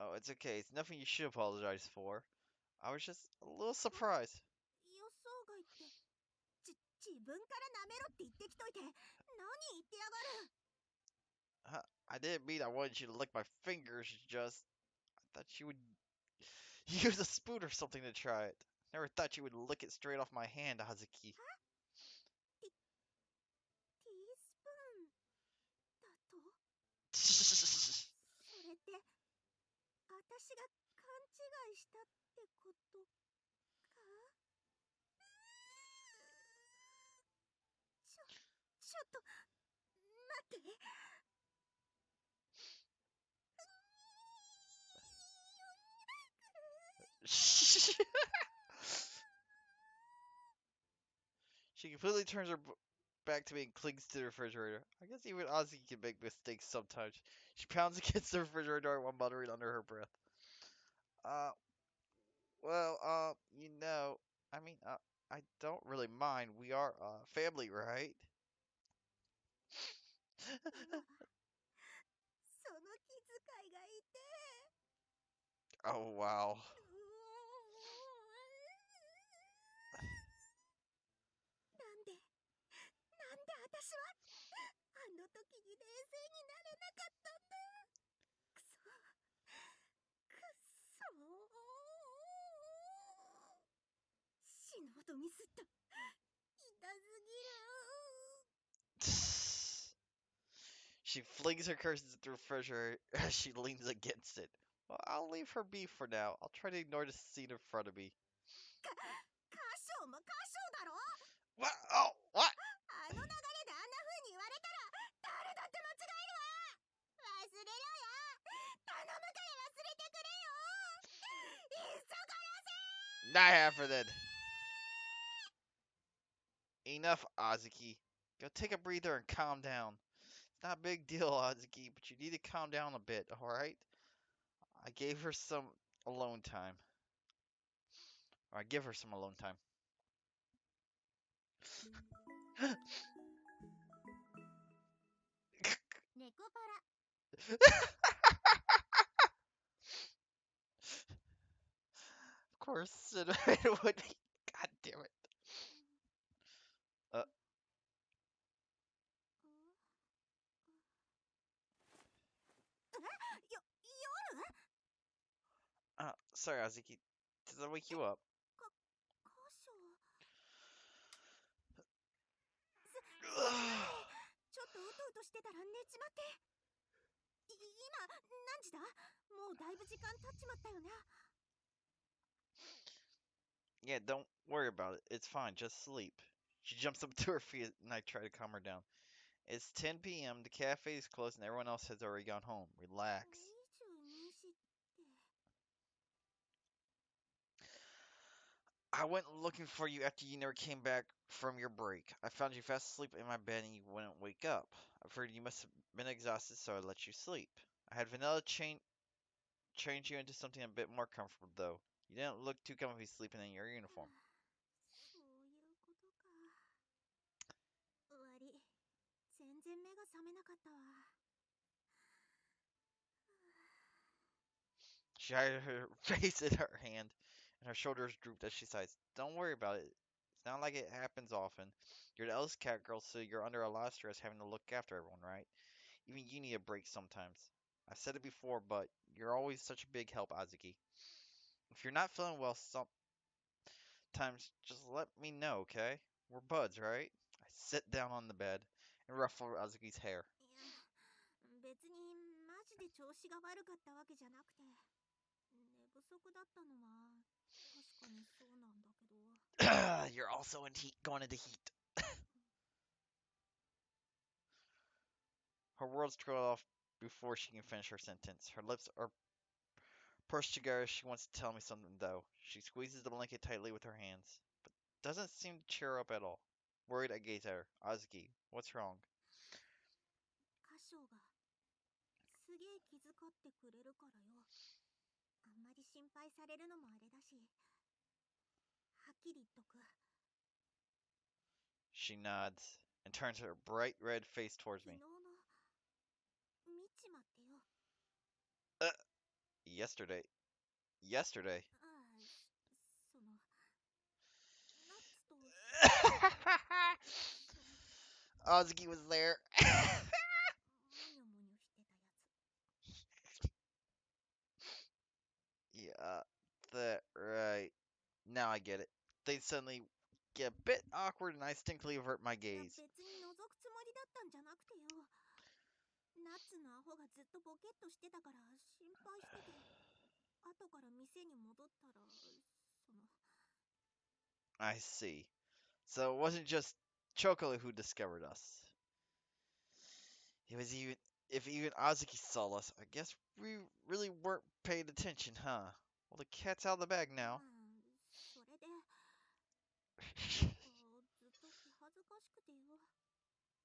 Oh, it's okay. It's nothing you should apologize for. I was just a little surprised. 予想外って自分から舐めろって言ってきといて何言ってやがる I didn't mean I wanted you to lick my fingers, just I thought you would use a spoon or something to try it. Never thought you would lick it straight off my hand, Azuki. ティースプーンだとそれって私が勘違いしたってことかちょっと待って She completely turns her back to me and clings to the refrigerator. I guess even Ozzy can make mistakes sometimes. She pounds against the refrigerator door while muttering under her breath. Uh, you know, I don't really mind. We are, family, right? その気遣いがいて Oh, wow. なんであたしはあの時に冷静になれなかったんだ。くそ。死ぬほどミスった。痛すぎる。 She flings her curses at the refrigerator as she leans against it. Well, I'll leave her be for now. I'll try to ignore the scene in front of me. 歌唱も歌唱だろ。 What? Oh, what? あの流れであんな風に言われたら誰だって間違えるわ。忘れろよ。頼むから忘れてくれよ。いっそ殺せ。 Not half for then. Enough, Azuki. Go take a breather and calm down. It's not a big deal, Azuki, but you need to calm down a bit, alright? I gave her some alone time. Or I give her some alone time. ネコパラ Of course, it would be. God damn it. Uh, sorry, Azuki. Did I wake you up? ちょっとうとうとしてたら寝ちまって。今何時だ？もうだいぶ時間経っちまったよね。 Yeah, don't worry about it. It's fine. Just sleep. She jumps up to her feet and I try to calm her down. It's 10 p.m. The cafe is closed and everyone else has already gone home. Relax. 22時って。I went looking for you after you never came back from your break. I found you fast asleep in my bed and you wouldn't wake up. I figured you must have been exhausted, so I let you sleep. I had Vanilla change you into something a bit more comfortable, though. You didn't look too comfy sleeping in your uniform. そういうことか。終わり。全然目が覚めなかったわ。 She hid her face in her hand, and her shoulders drooped as she sighs. Don't worry about it. It's not like it happens often. You're the eldest cat girl, so you're under a lot of stress having to look after everyone, right? Even you need a break sometimes. I've said it before, but you're always such a big help, Azuki. If you're not feeling well sometimes, just let me know, okay? We're buds, right? I sit down on the bed and ruffle Azuki's hair. いや、別にマジで調子が悪かったわけじゃなくて、寝不足だったのは確かにそうなんだけど。 You're also in heat, going into heat. Her words trail off before she can finish her sentence. Her lips are pursed together. She wants to tell me something, though. She squeezes the blanket tightly with her hands, but doesn't seem to cheer up at all. Worried, I gaze at her. Azuki, what's wrong? 歌唱がすげえ気遣ってくれるからよ。あんまり心配されるのもあれだし。きり言っとく。 She nods and turns her bright red face 昨 towards 日 me. の見ちまってよ。 Uh, yesterday. Yesterday. ああ、そのナッツとその Azuki was there. むにょむにょしてたやつ。 Yeah, that right. Now I get it. They suddenly get a bit awkward and I instinctively avert my いや gaze. 別に覗くつもりだったんじゃなくてよ。ナッツのアホがずっとボケっとしてたから心配してて、後から店に戻ったらその I see. So it wasn't just Chocolo who discovered us. It was even if even Azuki saw us, I guess we really weren't paying attention, huh? Well, the cat's out of the bag ま now. あそれでなんかずっと気恥ずかしくてよ。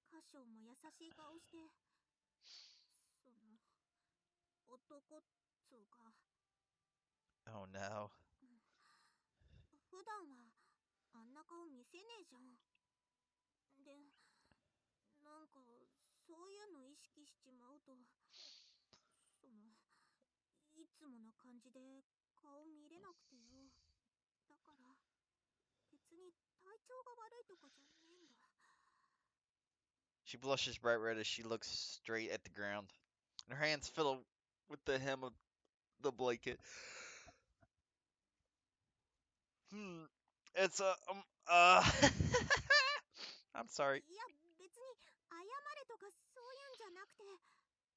歌唱も優しい顔して、その男っつうか、Oh no. 普段はあんな顔見せねえじゃん。で、なんかそういうの意識しちまうと、そのいつもな感じで顔見れなくてよ。だから別に体調が悪いとかじゃねえんだ。 She blushes bright red as she looks straight at the ground, and her hands fiddle with the hem of the blanket. It's I'm sorry. いや別に謝れとかそういうんじゃなくて、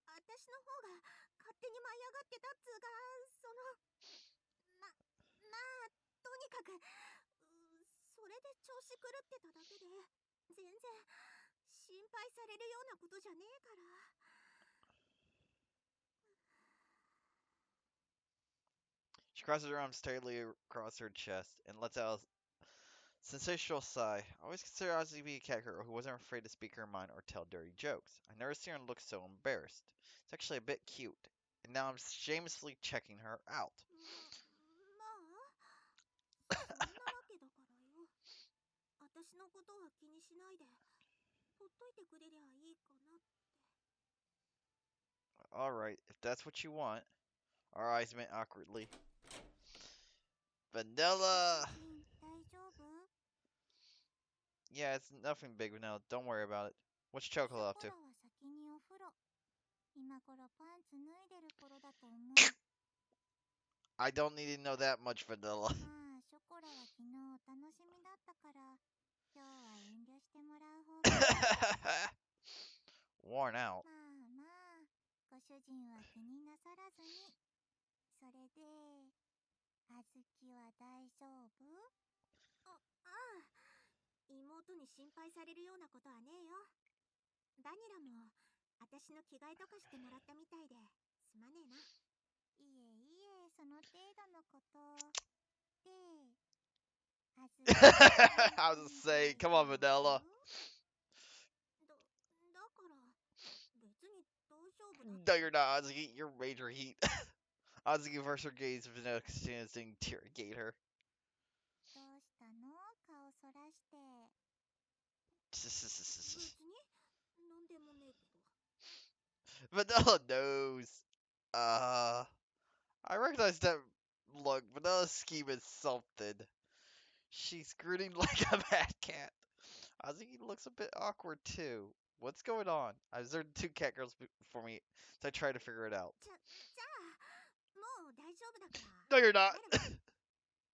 私の方が勝手に舞い上がってたっつうか、そのまあとにかくそれで調子狂ってただけで、全然心配されるようなことじゃねえから。 She crosses her arms tightly across her chest and lets out a sensational sigh. I always considered Ozzy to be a cat girl who wasn't afraid to speak her mind or tell dirty jokes. I never seen her look so embarrassed. It's actually a bit cute, and now I'm shamelessly checking her out. まあそんなわけだからよ。私のことは気にしないでほっといてくれりゃいいかなって。 Alright, if that's what you want. Our eyes met awkwardly. Vanilla! 主人大丈夫？ Yeah, it's nothing big, Vanilla. Don't worry about it. What's ショ Chocolate up コ to? ラは先にお風呂。今頃パンツ脱いでる頃だと思う。 I don't need to know that much, Vanilla. まあショコラは昨日お楽しみだったから、今日は遠慮してもらう方が。 Worn out. まあまあ、ご主人は気になさらずに。それで、あずきは大丈夫？ああ、妹に心配されるようなことはねえよ。バニラも私の着替えとかしてもらったみたいですまねえな。いえいえ、その程度のことで、あずき I was gonna say, come on, Vanilla. だから別に大丈夫だ。 No, you're not, Azuki. You're major heat. Azuki averts her gaze as Vanilla continues to interrogate her. どうしたの？顔そらして。別になんでもねえけど。 Vanilla knows. I recognize that look. Vanilla's scheme is something. She's grinning like a mad cat. Azuki looks a bit awkward too. What's going on? I observed two cat girls before me, so I try to figure it out. じゃあもう大丈夫だから。 No, you're not.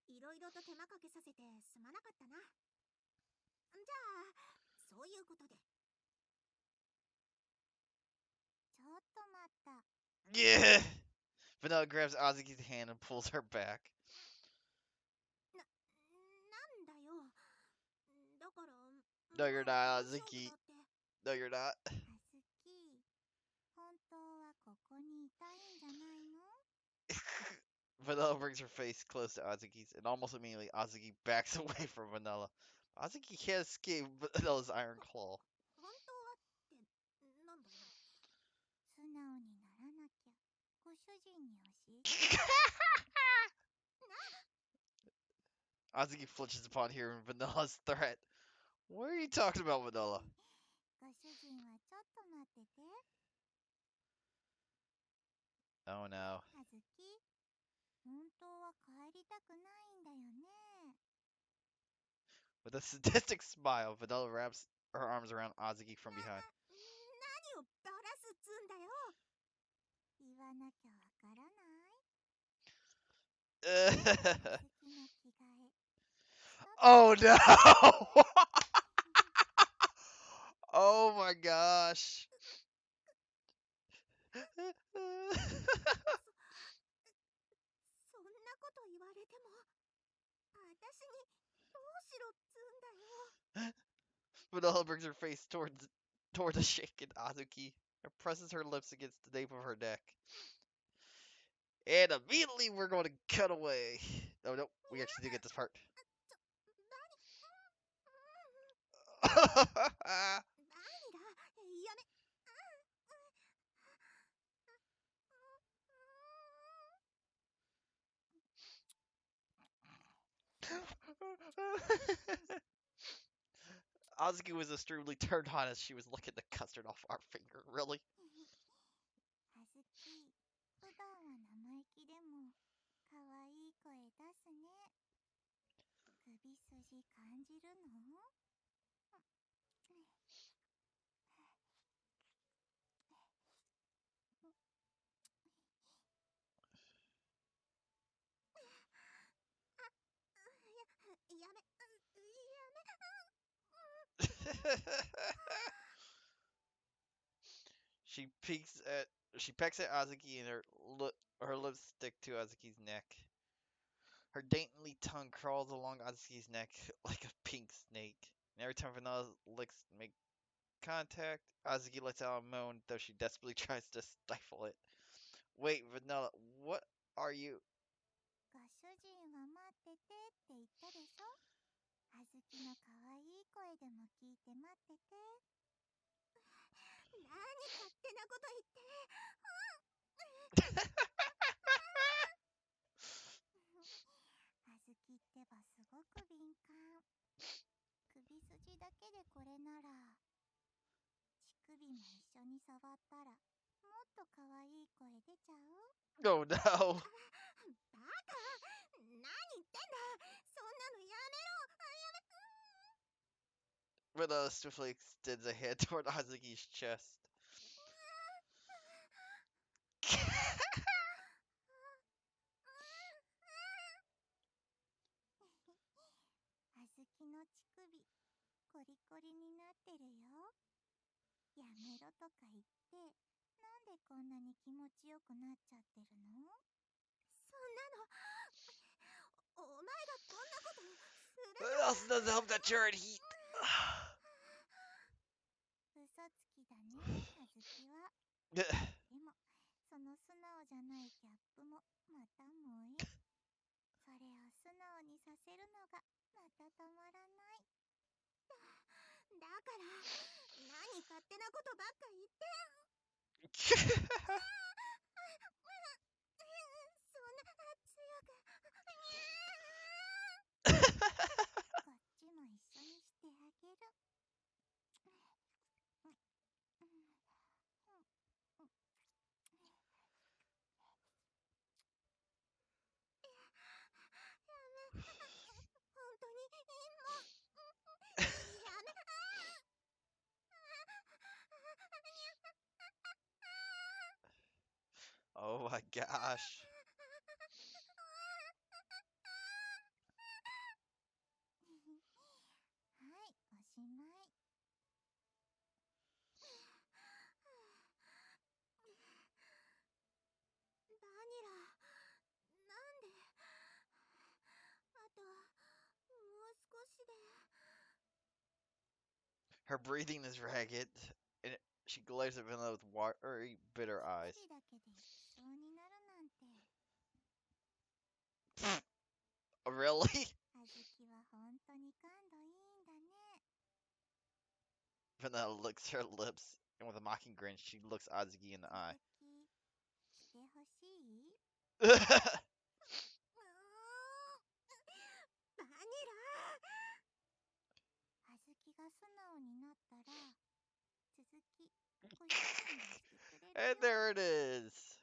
いろいろと手間かけさせてすまなかったな。じゃあそういうことで。ちょっと待った。 Yeah. Vanilla grabs Azuki's hand and pulls her back. なんだよ。だから No, you're もう not, 大丈夫 Azuki. だって。 No, you're not. あずき、本当はここにいたいんじゃないの？ Vanilla brings her face close to Azuki's, and almost immediately Azuki backs away from Vanilla. Azuki can't escape Vanilla's iron claw. 本当はってなんだよ。素直にならなきゃご主人に教えて。Azuki flinches upon hearing Vanilla's threat. What are you talking about, Vanilla? ご主人はちょっと待ってて。 Oh no. あずき、本当は帰りたくないんだよね。 With a sadistic smile, Vanilla wraps her arms around Azuki from behind. 何をバラすっつんだよ。言わなきゃわからない。あずきの着替え。Oh no! Oh my gosh. そんなこと言われても、私にどうしろっつんだよ。 Vanilla brings her face toward the shaken Azuki and presses her lips against the nape of her neck. And immediately we're going to cut away. Oh no, we actually do get this part. バニラ、やめ。Azuki was extremely turned on as she was licking the custard off our finger. Really? あずき、普段は生意気でも可愛い声出すね。首筋感じるの？やめ。she peeks at she pecks at Azuki and her lips stick to Azuki's neck. Her dainty tongue crawls along Azuki's neck like a pink snake. And every time Vanilla licks make contact, Azuki lets out a moan, though she desperately tries to stifle it. Wait, Vanilla, what are you? ご主人は待っててって言ったでしょ。あずきの可愛い声でも聞いて待ってて。何勝手なこと言って。あずきってばすごく敏感。首筋だけでこれなら、乳首も一緒に触ったらもっと可愛い声出ちゃう。 Oh no! バカ、何言ってんだ。そんなのやめろ。Vanilla swiftly extends a hand toward Azuki's chest. あずきの乳首コリコリになってるよ。やめろとか言って、なんでこんなに気持ちよくなっちゃってるの？そんなの、お前がこんなことする。 It also doesn't help that you're in heat. 嘘つきだね、あずきは。でも、その素直じゃないギャップもまた萌え。それを素直にさせるのがまたたまらない。だから何勝手なことばっか言って。そんな強く。こっちも一緒にしてあげる。本当にもうやめ。 Oh my gosh. はい、おしまい。バニラ、なんで。あともう少しで。 Her breathing is ragged, and she glares at Vanilla with watery, bitter 一 eyes. 人だけで一生になるなんて。 Really? あずきは本当に感度いいんだね。 Vanilla licks her lips, and with a mocking grin, she looks Azuki in the eye. 続きしてほしい？バニが素直になったら続きご主人がしてくれる And よ。 there it is.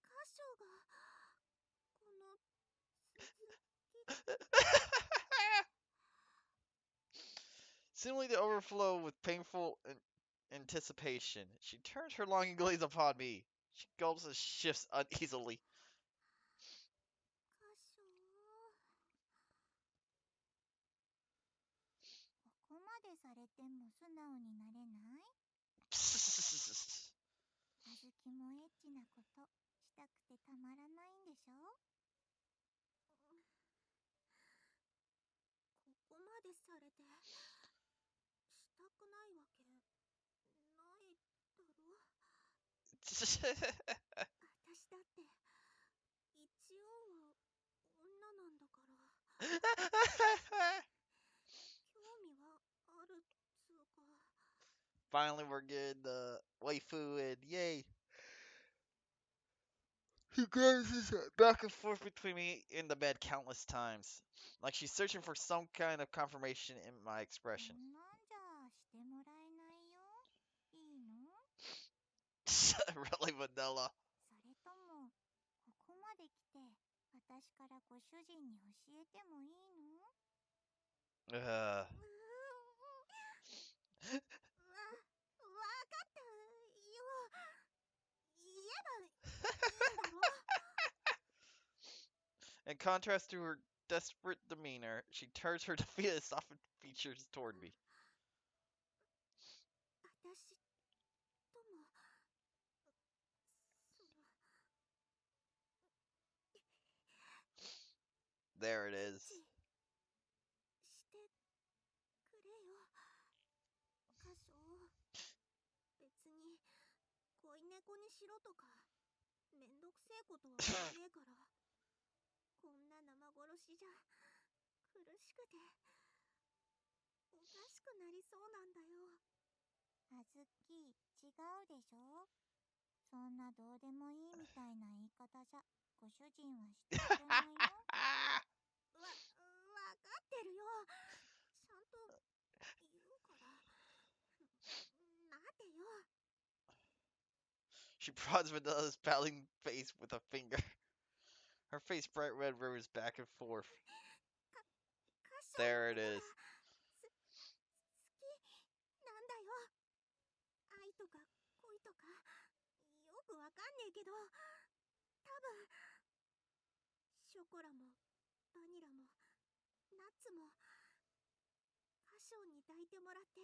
箇所がこの続き。 Seemingly to overflow with painful anticipation, she turns her longing gaze upon me. She gulps and shifts uneasily. 箇所ここまでされても素直になれない？あずきもエッチなことしたくてたまらないんでしょ？ここまでされてしたくないわけないだろ。私だって一応は女なんだから。興味はあるつうか。 Finally, we're getting the waifu, and yay! He glances back and forth between me in the bed countless times, like she's searching for some kind of confirmation in my こ expression. んなんじゃしてもらえないよ。いいの？ Really, vanilla. それともここまで来て私からご主人に教えてもいいの？ Uh, わかったよ。言えばいいんだろ。 in contrast to her desperate demeanor, she turns her defeated, softened features toward me. 私ともその There it エッ is. チしてくれよ。箇所別に恋猫にしろとかめんどくせえことは言わねえから。こんな生殺しじゃ苦しくておかしくなりそうなんだよ。あずき、違うでしょ。そんなどうでもいいみたいな言い方じゃご主人はしてくれないよ。わかってるよ。ちゃんと言うから。待てよ。 She prods Vanilla's pouting face with a finger. Her face bright red rivers back and forth. 箇所 There の it ことが is. 好きなんだよ。愛とか恋とかよくわかんねえけど、多分ショコラもバニラもナッツも箇所に抱いてもらって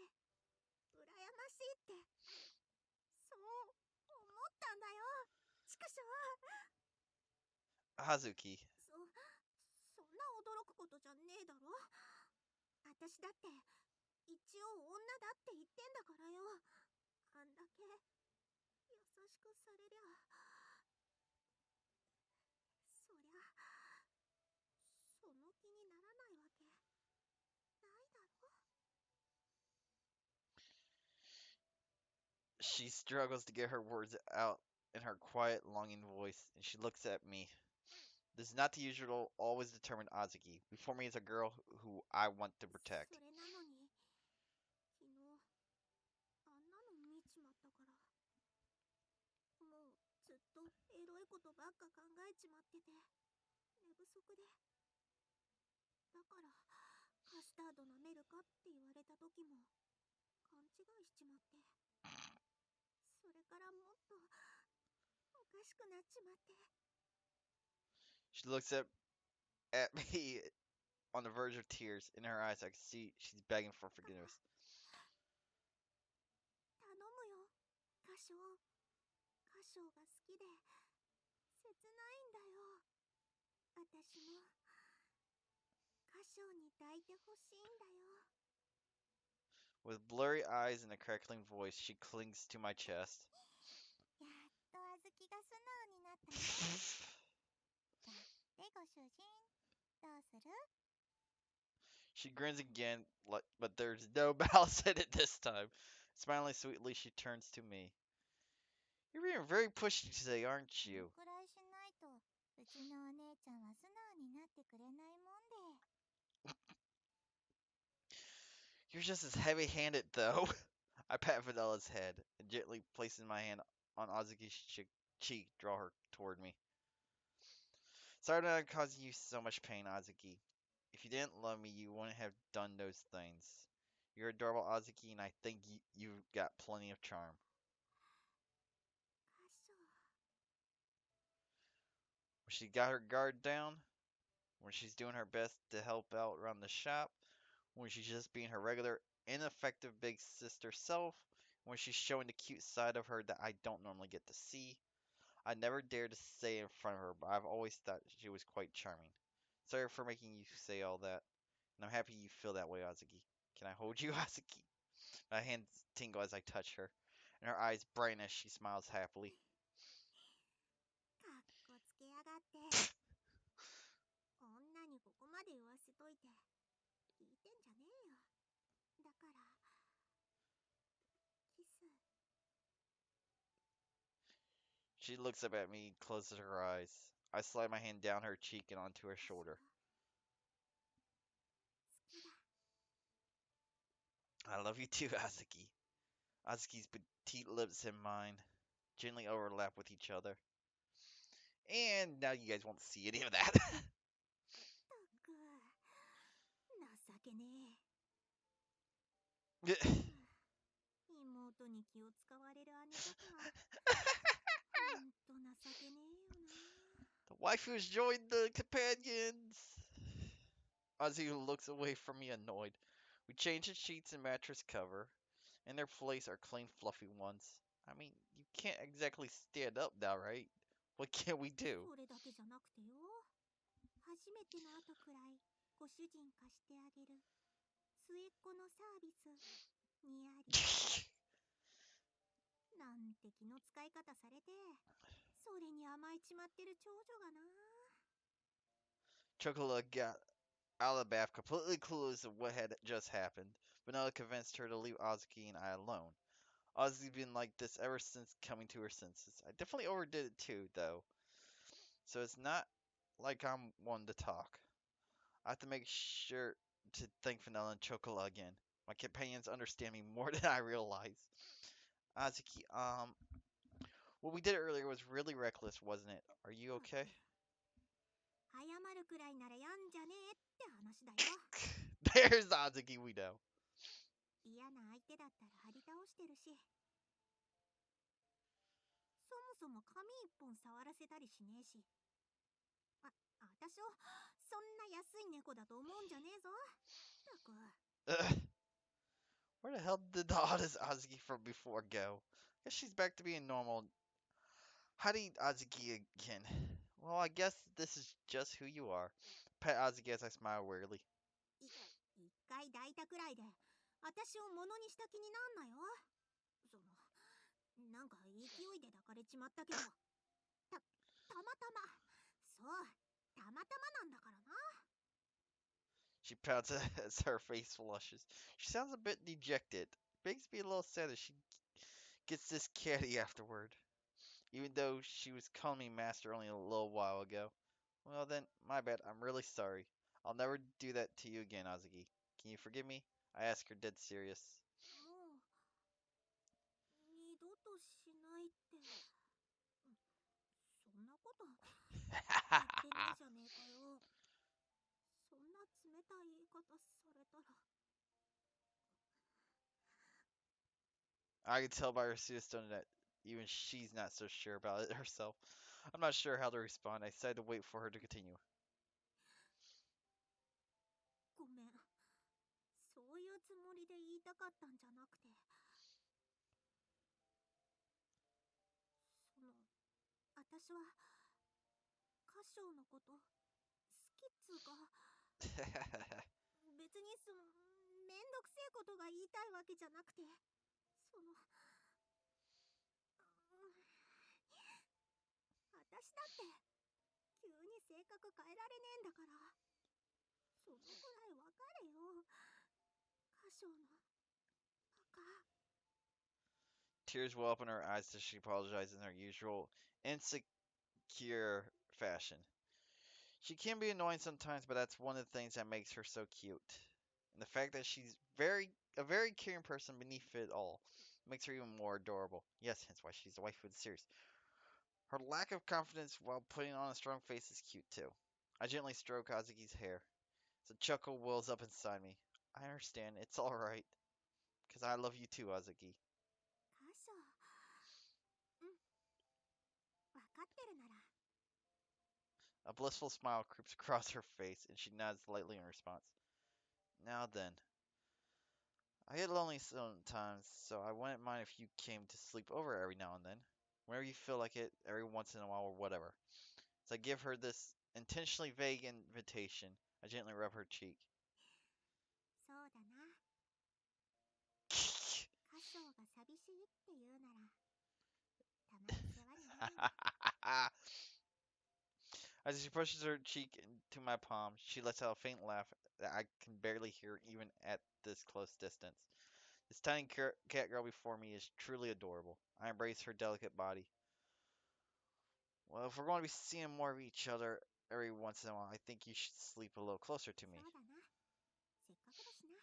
羨ましいってそう思ったんだよ。ちくしょう。 Azuki. そんな驚くことじゃねえだろ。私だって一応女だって言ってんだからよ。あんだけ優しくされりゃそりゃその気にならないわけないだろ。 She struggles to get her words out in her quiet, longing voice, and she looks at me. This is not the usual, always determined Azuki. Before me is a girl who I want to protect. それなのに昨日あんなの見ちまったから、もうずっとエロいことばっか考えちまってて寝不足で。だからカスタード舐めるかって言われた時も勘違いしちまって、それからもっとおかしくなっちまって。 She looks at me on the verge of tears. In her eyes, I can see she's begging for forgiveness. 頼むよ歌唱。歌唱が好きで切ないんだよ。私も歌唱に抱いてほしいんだよ。 With blurry eyes and a crackling voice, she clings to my chest. やっとあずきが素直になったよ。だってご主人どうする？ She grins again, but there's no malice in it this time. Smiling sweetly, she turns to me. You're being very pushy today, aren't この you? くらいしないとうちのお姉ちゃんは素直になってくれないもんで。You're just as heavy-handed, though. I pat Vanessa's head and gently placing my hand on Azuki's cheek, draw her toward me. Sorry that I caused you so much pain, Azuki. If you didn't love me, you wouldn't have done those things. You're adorable, Azuki, and I think you've got plenty of charm. 箇所 When she got her guard down, when she's doing her best to help out around the shop, when she's just being her regular, ineffective big sister self, when she's showing the cute side of her that I don't normally get to see. I never dared to say it in front of her, but I've always thought she was quite charming. Sorry for making you say all that, and I'm happy you feel that way, Azuki. Can I hold you, Azuki? My hands tingle as I touch her, and her eyes brighten as she smiles happily. かっこつけやがって女にここまで言わせといて聞いてんじゃねえよだからキス She looks up at me, closes her eyes. I slide my hand down her cheek and onto her 箇所 shoulder. 好きだ I love you too, Azuki. Azuki's petite lips and mine gently overlap with each other. And now you guys won't see any of that. ったく情けねえ妹に気を使われる姉とかほんと情けねえよな The waifus joined the companions. Azuki looks away from me annoyed. We change the sheets and mattress cover. In their place are clean, fluffy ones. I mean, you can't exactly stand up now, right? What can we do? それだけじゃなくてよ初めての後くらいご主人貸してあげる末っ子のサービスにありなんて気の使い方されてそれに甘えちまってる長女がな Chocolate got out of the bath completely clueless of what had just happened. Vanilla convinced her to leave Azuki and I alone. Azuki's been like this ever since coming to her senses. I definitely overdid it too, though. So it's not like I'm one to talk. I have to make sure to thank Vanilla and Chocola again. My companions understand me more than I realize. Azuki, what we did earlier was really reckless, wasn't it? Are you ったく okay? 謝るくらいならやんじゃねえって話だよ There's the Azuki we know. 嫌な相手だったら張り倒してるしそもそも髪一本触らせたりしねえし私をそんな安い猫だと思うんじゃねえぞったく Where the hell did the oddest Azuki from before go? Guess she's back to being normal. Howdy, Azuki again. Well, I guess this is just who you are. Pet Azuki as I smile wearily. 一回抱いたくらいで私を物にした気になんなよそのなんか勢いで抱かれちまったけどたまたまそうたまたまなんだからな She pouts as her face flushes. She sounds a bit dejected. Makes me a little sad that she gets this catty afterward. Even though she was calling me master only a little while ago. Well then, my bad. I'm really sorry. I'll never do that to you again, Azuki. Can you forgive me? I ask her dead serious. もう二度としないってそんなこと言ってねえじゃねえかよそんな冷たい言い方されたら I can tell by her serious tone that even she's not so sure about it herself. I'm not sure how to respond. I decided to wait for her to continue. ごめんそういうつもりで言いたかったんじゃなくてその私は歌唱のこと好きっつうか別にめんどくせえことが言いたいわけじゃなくてその私だって急に性格変えられねえんだからそのくらいわかれよ歌唱のバカ Tears well up in her eyes as she apologizes in her usual insecure fashion. She can be annoying sometimes, but that's one of the things that makes her so cute. And the fact that she's a very caring person beneath it all makes her even more adorable. Yes, hence why she's the wife of the series. Her lack of confidence while putting on a strong face is cute too. I gently stroke Azuki's hair. So chuckle wells up inside me. I understand. It's alright. Because I love you too, Azuki. 箇所。うん、わかってるなら。A blissful smile creeps across her face, and she nods lightly in response. Now then, I get lonely sometimes, so I wouldn't mind if you came to sleep over every now and then. Whenever you feel like it, every once in a while or whatever. So I give her this intentionally vague invitation. I gently rub her cheek. そうだな。箇所が寂しいって言うなら、たまに世話になるよ。As she pushes her cheek into my palm, she lets out a faint laugh that I can barely hear even at this close distance. This tiny cat girl before me is truly adorable. I embrace her delicate body. Well, if we're going to be seeing more of each other every once in a while, I think you should sleep a little closer to そ me. うだな。せっかくだしな。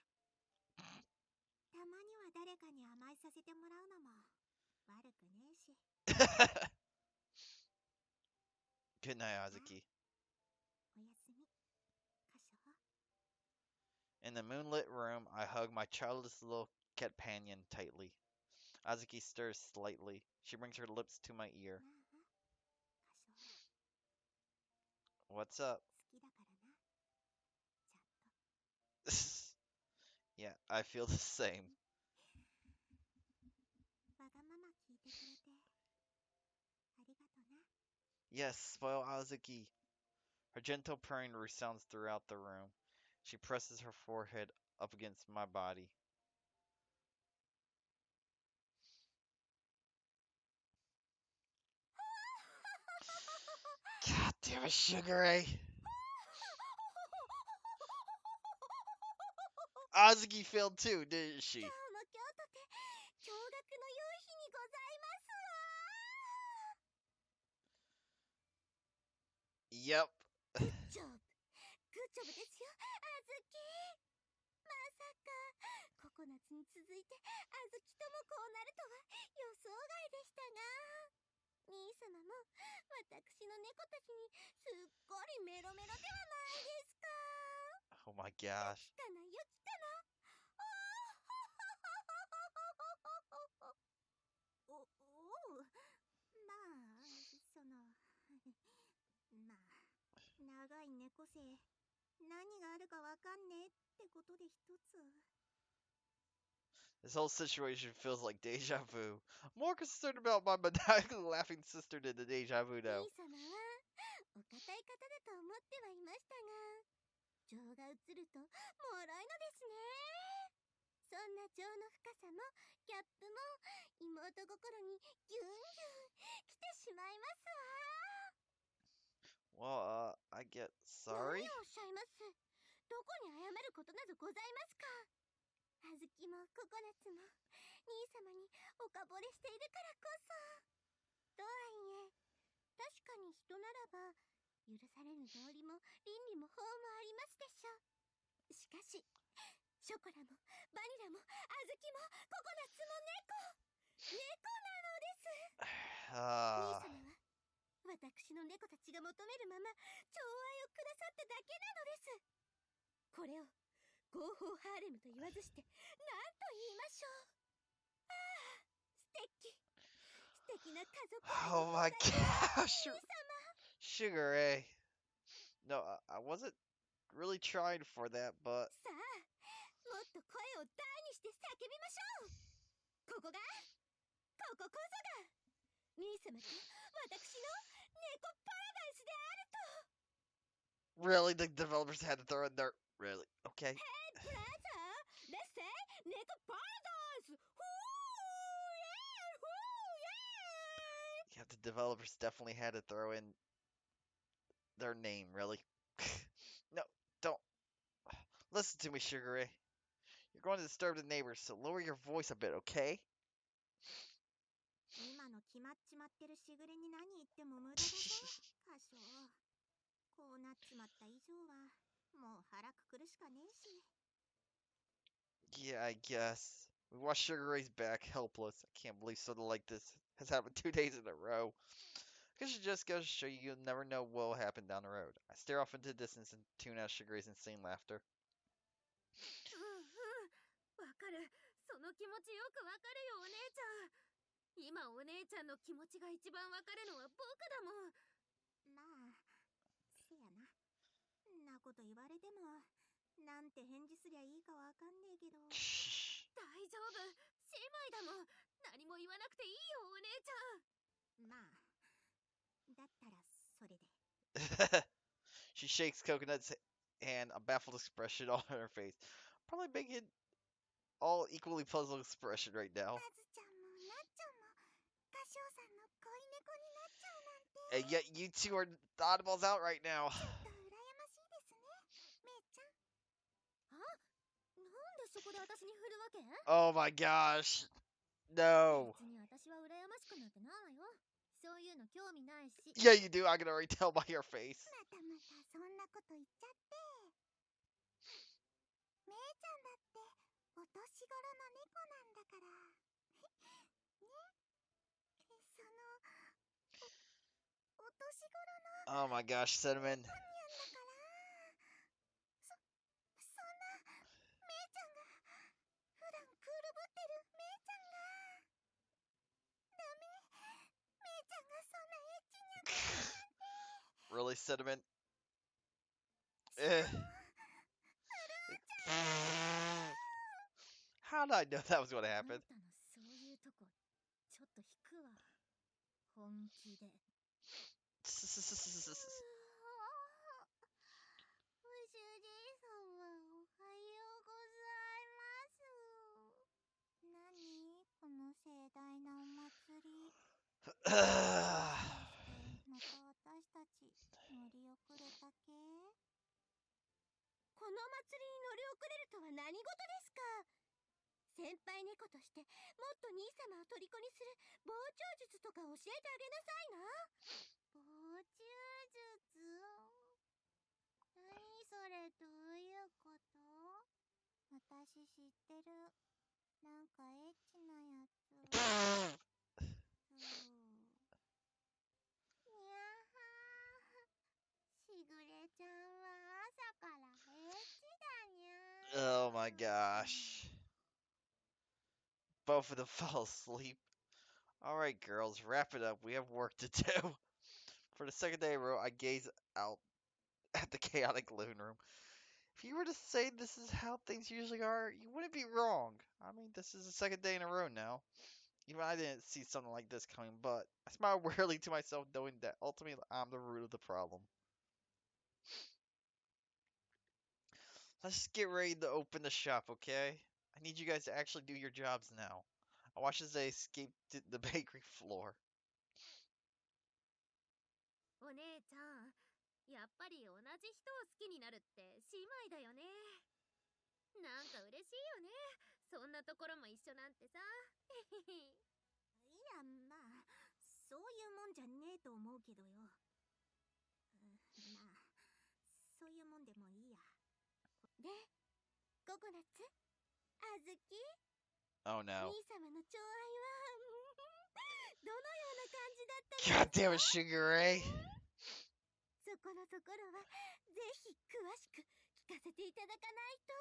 たまには誰かに甘えさせてもらうのも悪くねえし。Good night, あ、 Azuki. おやすみ。箇所。 In the moonlit room, I hug my childless little catpanion tightly. Azuki stirs slightly. She brings her lips to my ear. なあ、箇所。What's up? 好きだからな。ちゃんと。Yeah, I feel the same. わがまま聞いてくれてありがとな。 Yes, spoil Azuki. Her gentle purring resounds throughout the room. She presses her forehead up against my body. God damn it, Sugar Ray. Azuki failed too, didn't 今 she? 日も今日とて驚愕の良い日にございます Yep. わ。グッジョブ。グッジョブですよ、あずき。まさかココナツに続いてあずきともこうなるとは予想外でしたが、兄様も私の猫たちにすっごいメロメロではないですか。 Oh my よ gosh. きかなよきかな。おおう、まあそのまあ長い猫背、何があるかわかんねえってことで一つ。 This whole situation feels like deja vu. I'm more concerned about my maniacally laughing sister than the deja vu 兄 now. 様はお堅い方だと思ってはいましたが、情が移るともろいのですね。そんな情の深さもギャップも妹心にギュンギュン来てしまいますわ。 Well, I get 何 sorry. をおっしゃいます。どこに謝ることなどございますか。あずきもココナツも兄様におかぼれしているからこそ。とはいえ確かに人ならば許されぬ道理も倫理も法もありますでしょう。しかしショコラもバニラもあずきもココナツも猫なのです。兄 Uh, 様は私の猫たちが求めるまま寵愛をくださっただけなのです。これを合法ハーレムと言わずして何と言いましょう。ああ、素敵素敵な家族愛 oh にご my ざいます gosh. 兄様。 Sugar Ray. No, I wasn't really trying for that, but さあ、もっと声を大にして叫びましょう。ここが、こここそが兄様と私の猫パラダイスであると。 really, the developers had to throw in there. Really? Okay. Hey brother, let's say 猫パラダイス。ほー、イエーイ、ほー、イエーイ。 Yeah, the developers definitely had to throw in their name, really. No, don't. Listen to me, Sugar Ray. You're going to disturb the neighbors, so lower your voice a bit, okay? 今の決まっちまってるしぐれに何言っても無駄だぞ、歌唱。こうなっちまった以上はもう腹くくるしかねえし。Yeah, I guess. We watched Sugar Ray's back, helpless. I can't believe something like this has happened 2 days in a row. I guess it just goes to show you you'll never know what will happen down the road. I stare off into the distance and tune out Sugar Ray's insane laughter. うんうんわかる。その気持ちよくわかるよお姉ちゃん。今お姉ちゃんの気持ちが一番わかるのは僕だもん。まあせやな。んなこと言われてもなんて返事すりゃいいかわかんねえけど。Shh. 大丈夫。姉妹だもん。何も言わなくていいよお姉ちゃん。まあだったらそれで。She shakes Coconut's hand, a baffled expression on her face. Probably making all equally puzzled expression right now. あずちゃんもなっちゃんも歌唱さんの恋猫になっちゃうなんて。And yet you two are the oddballs out right now. ちょっと羨ましいですねめいちゃん。あ、なんでそこで私に振るわけ？ Oh my gosh. No. 別に私は羨ましくなんてないわよ。そういうの興味ないし。 Yeah, you do. I can already tell by your face. またまたそんなこと言っちゃって。めいちゃんだってお年頃の猫なんだからね。そのお年頃の Oh my gosh, Cinnamon. ニャンだからそんなめいちゃんが普段クールぶってるめいちゃんがダメ。めいちゃんがそんなエッチにゃことなんて。 Really, Cinnamon? し Eh. かも How did I know that was going to あん happen? たのそういうとこちょっと引くわ本気で。ご主人様おはようございます。何この盛大なお祭り。もしかしてまた私たち乗り遅れた系？この祭りに乗り遅れるとは何事ですか？先輩猫としてもっと兄様を虜にする傍聴術とか教えてあげなさいな。傍聴術？何それどういうこと？私知ってる。なんかエッチなやつ。にゃはー。しぐれちゃんは朝からエッチだにゃー。 Oh my gosh. Both of them fell asleep. Alright, girls, wrap it up. We have work to do. For the second day in a row, I gaze out at the chaotic living room. If you were to say this is how things usually are, you wouldn't be wrong. I mean, this is the second day in a row now. Even I didn't see something like this coming, but I smile wearily to myself knowing that ultimately I'm the root of the problem. Let's just get ready to open the shop, okay? I need you guys to actually do your jobs now. I watch as they escape to the bakery floor. お姉ちゃん、やっぱり同じ人を好きになるって姉妹だよね。なんか嬉しいよね。そんなところも一緒なんてさ。いや、まあ、そういうもんじゃねえと思うけどよ。まあ、そういうもんでもいいや。で、ココナッツ、あずき、Oh no. 兄様の寵愛はどのような感じだったの God damn it, Sugar Ray. そこのところはぜひ詳しく聞かせていただかないと。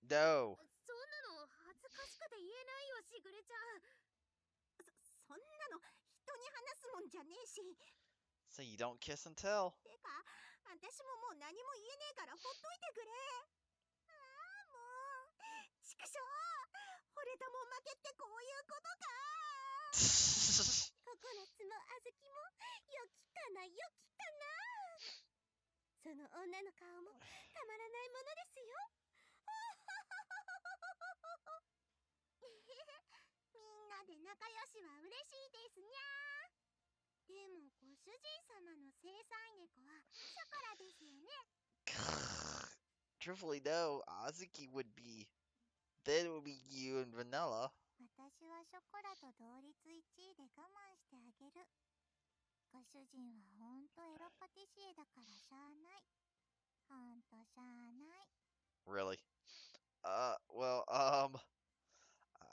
No. そんなの恥ずかしくて言えないよしぐれちゃん。そんなの人に話すもんじゃねえし。 So you don't kiss and tell. てか私ももう何も言えねえからほっといてくれ。ああもうちくしょう。惚れたもん負けってこういうことか。ココナッツもあずきもよきかなよきかな。その女の顔もたまらないものですよ。みんなで仲良しは嬉しいですにゃ。でもご主人様の生産猫はショコラですよね。 Truthfully, no. Azuki would be. Then it would be you and Vanilla. 私はショコラと同率1位で我慢してあげる。ご主人はほんとエロパティシエだからしゃあない。ほんとしゃあない。 Really? well,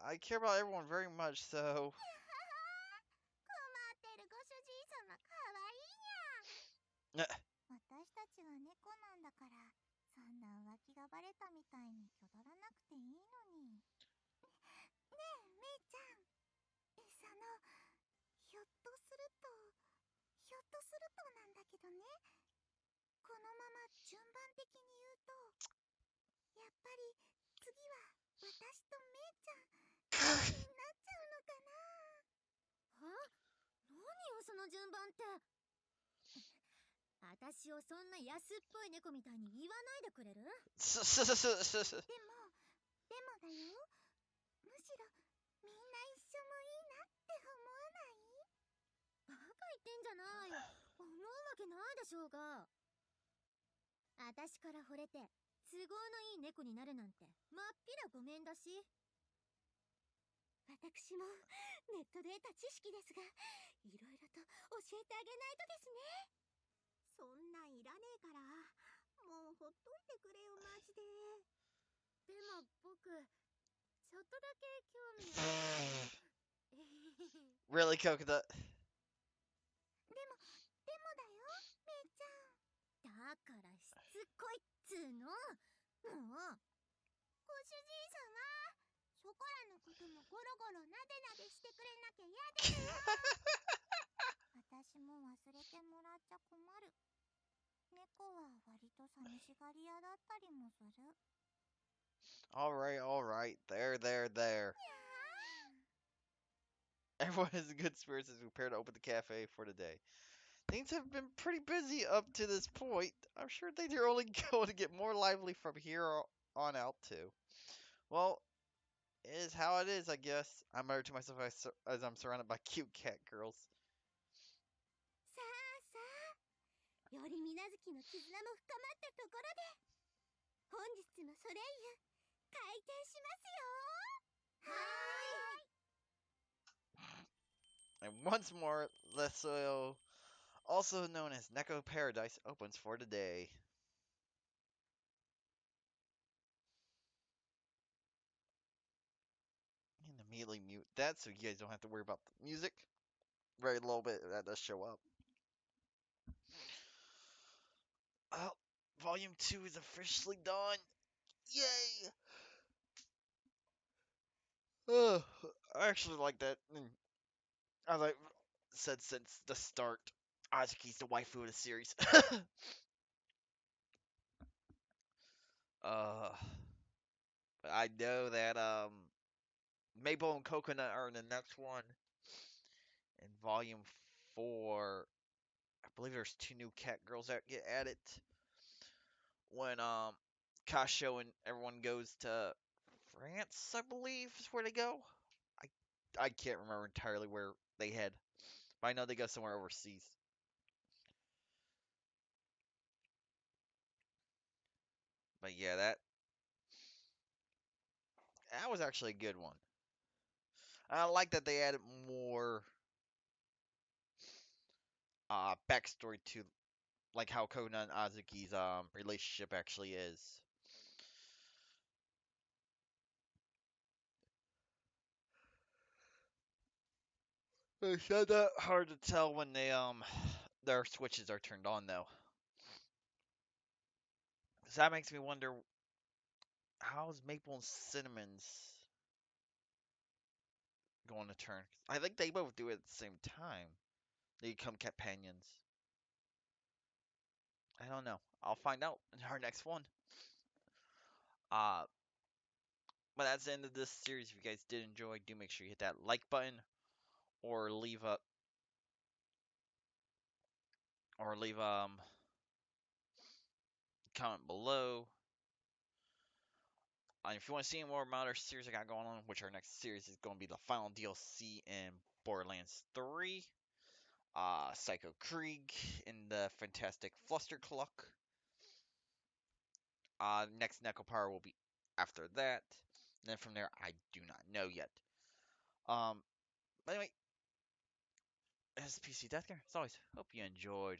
I care about everyone very much, so 困ってるご主人様かわいい。私たちは猫なんだから、そんな浮気がバレたみたいに気取らなくていいのに。ねえ、めいちゃん。ひょっとすると、なんだけどね、このまま順番的に言うと、やっぱり次は私とめいちゃんになっちゃうのかな。は？何よその順番って。私をそんな安っぽい猫みたいに言わないでくれる？でもだよ。むしろみんな一緒もいいなって思わない？バカ言ってんじゃないよ。思うわけないでしょうが。私から惚れて都合のいい猫になるなんてまっぴらごめんだし。私もネットで得た知識ですが、いろいろと教えてあげないとですね。そんなんいらねえから、もうほっといてくれよ、マジで。でも僕、ちょっとだけ興味ある。really, Coconut? でもだよ、めいちゃん。だからしつこいっつーの。もう。ご主人様、そこらのこともゴロゴロなでなでしてくれなきゃ嫌ですよ。私も忘れてもらっちゃ困る。猫は割と寂しがり屋だったりもする。All right, there. Everyone is in good spirits as we prepare to open the cafe for the day. Things have been pretty busy up to this point. I'm sure things are only going to get more lively from here on out, too. Well, it is how it is, I guess. I muttered to myself as I'm surrounded by cute cat girls. さあさあ、より水無月の絆も深まったところで、本日のソレイユ、開店しますよ。はーい。And once more, the soil, also known as Neko Paradise, opens for the day. And immediately mute that so you guys don't have to worry about the music. Very little bit that does show up. Oh, Volume 2 is officially done. Yay! I actually like that. As I said since the start, Azuki's the waifu of the series. uh, I know that Maple and Coconut are in the next one. In Volume 4, I believe there's two new cat girls that get added. When Kasho and everyone goes to France, I believe is where they go. I I can't remember entirely where they head, but I know they go somewhere overseas. But yeah, that was actually a good one. I like that they added more backstory to like how Coconut and Azuki's relationship actually is. It's not that hard to tell when they their switches are turned on though. So that makes me wonder how's Maple and Cinnamon's going to turn. I think they both do it at the same time. They become catpanions. I don't know. I'll find out in our next one. Uh, but that's the end of this series. If you guys did enjoy, do make sure you hit that like button or leave comment below. If you want to see more about our series I got going on, which our next series is going to be the final DLC in Borderlands 3, Psycho Krieg in the Fantastic Flustercluck. Next Nekopara will be after that. And then from there, I do not know yet. But anyway, as PC Deathcare, as always, hope you enjoyed.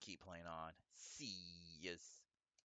Keep playing on. See yas.